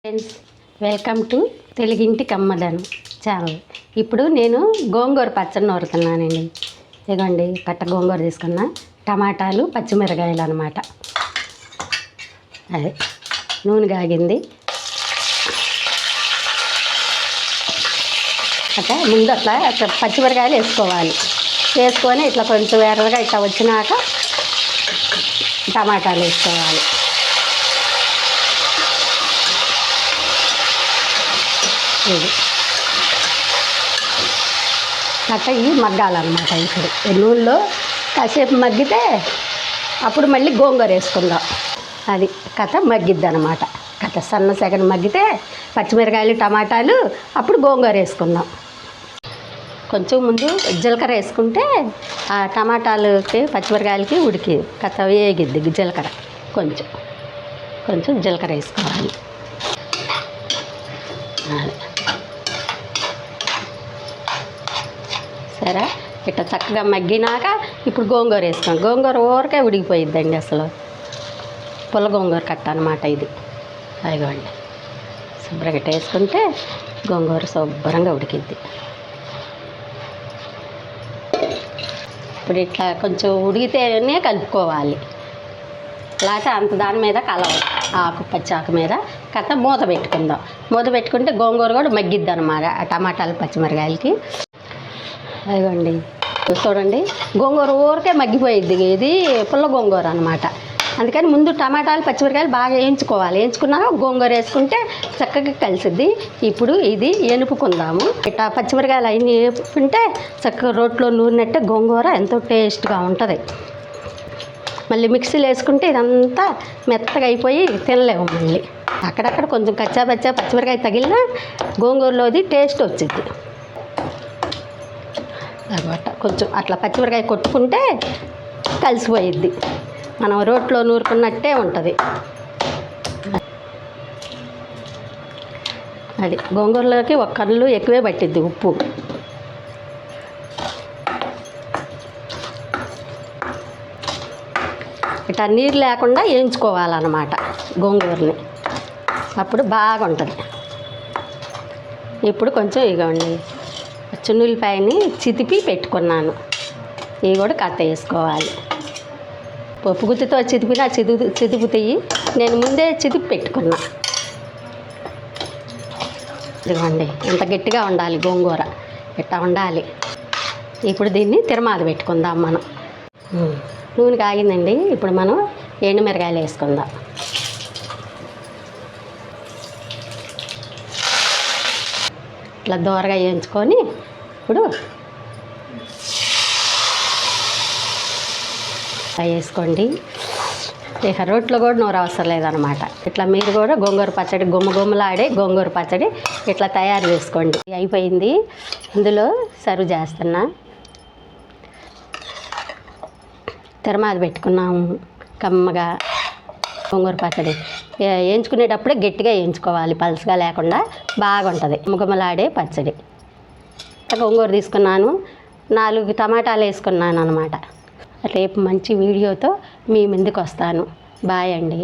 Friends, welcome to తెలుగింటి కమ్మదనం channel. ఇప్పుడు నేను గోంగూర పచ్చడి నూరుతున్నానండి. ఇదిగోండి, కట్ట గోంగూర తీసుకున్నా, టమాటాలు, పచ్చిమిరకాయలు అనమాట. అదే నూనె కాగింది. అట్లా ముందు అట్లా పచ్చిమిరకాయలు వేసుకోవాలి. వేసుకొని ఇట్లా కొంచెం ఎర్రగా ఇట్లా వచ్చినాక టమాటాలు వేసుకోవాలి. ఇది కట్ట ఇవి మగ్గాలన్నమాట. ఇప్పుడు నూనెలో కాసేపు మగ్గితే అప్పుడు మళ్ళీ గోంగూర వేసుకుందాం. అది కథ మగ్గిద్ది అనమాట. కథ సన్న సెగను మగ్గితే పచ్చిమిరకాయలు, టమాటాలు, అప్పుడు గోంగూర వేసుకుందాం. కొంచెం ముందు జీలకర్ర వేసుకుంటే ఆ టమాటాలకి, పచ్చిమిరకాయలకి ఉడికి కథ వేగిద్ది. జీలకర్ర కొంచెం జీలకర్ర వేసుకోవాలి. సరే, ఇట్లా చక్కగా మగ్గినాక ఇప్పుడు గోంగూర వేసుకోండి. గోంగూర ఊరికే ఉడికిపోయిద్దండి. అసలు పుల్ల గోంగూర కట్ట అనమాట ఇది. అదిగోండి, శుభ్రంగా వేసుకుంటే గోంగూర శుభ్రంగా ఉడికిద్ది. ఇప్పుడు ఇట్లా కొంచెం ఉడికితేనే కలుపుకోవాలి. లేకపోతే అంత దాని మీద కలవాలి. పచ్చాకు మీద కథ మూత పెట్టుకుందాం. మూత పెట్టుకుంటే గోంగూర కూడా మగ్గిద్ది అనమాట. టమాటాలు, పచ్చిమిరకాయలకి. అదిగోండి, చూడండి, గోంగూర ఊరికే మగ్గిపోయిద్ది. ఇది పుల్ల గోంగూర అనమాట. అందుకని ముందు టమాటాలు, పచ్చిమిరకాయలు బాగా వేయించుకోవాలి. వేయించుకున్నాక గోంగూర వేసుకుంటే చక్కగా కలిసిద్ది. ఇప్పుడు ఇది ఎనుపుకుందాము. ఇట్లా పచ్చిమిరకాయలు అవన్నీ వేపుకుంటే చక్కగా రోట్లో నూరినట్టే గోంగూర ఎంతో టేస్ట్గా ఉంటుంది. మళ్ళీ మిక్సీలో వేసుకుంటే ఇదంతా మెత్తగా అయిపోయి తినలేము. మళ్ళీ అక్కడక్కడ కొంచెం కచ్చా పచ్చిమిరకాయ తగిలినా గోంగూరలోది టేస్ట్ వచ్చింది అనమాట. కొంచెం అట్లా పచ్చిమిరకాయ కొట్టుకుంటే కలిసిపోయిద్ది. మనం రోట్లో నూరుకున్నట్టే ఉంటుంది. అది గోంగూరలోకి ఒక కళ్ళు ఎక్కువే పట్టిద్ది ఉప్పు. ఇట్లా నీరు లేకుండా వేయించుకోవాలన్నమాట గోంగూరని. అప్పుడు బాగుంటుంది. ఇప్పుడు కొంచెం ఇవ్వండి, చున్నులపాయని చితిపి పెట్టుకున్నాను. ఇవి కూడా కట్ట వేసుకోవాలి. పప్పు గుత్తితో చితిపినా చితుపుతాయి. నేను ముందే చితిపి పెట్టుకున్నా. ఇదిగోండి, ఇంత గట్టిగా ఉండాలి గోంగూర. ఇట్లా ఉండాలి. ఇప్పుడు దీన్ని తిరమాద పెట్టుకుందాం మనం. నూనె కాగిందండి. ఇప్పుడు మనం ఎండుమిరకాయలు వేసుకుందాం. ఇట్లా దోరగా వేయించుకొని ఇప్పుడు వేసుకోండి. ఇక రోట్లో కూడా నూరు అవసరం లేదనమాట. ఇట్లా మీరు కూడా గోంగూర పచ్చడి గుమ్మలాడే గోంగూర పచ్చడి ఇట్లా తయారు చేసుకోండి. అయిపోయింది. ఇందులో సర్వ్ చేస్తున్నా. తిరమాద పెట్టుకున్నాము కమ్మగా. గోంగూర పచ్చడి వేయించుకునేటప్పుడే గట్టిగా వేయించుకోవాలి, పలుసగా లేకుండా. బాగుంటుంది గుమ్మలాడే పచ్చడి. గోంగూర తీసుకున్నాను, 4 టమాటాలు వేసుకున్నాను అనమాట. రేపు మంచి వీడియోతో మీ ముందుకు వస్తాను. బాయ్ అండి.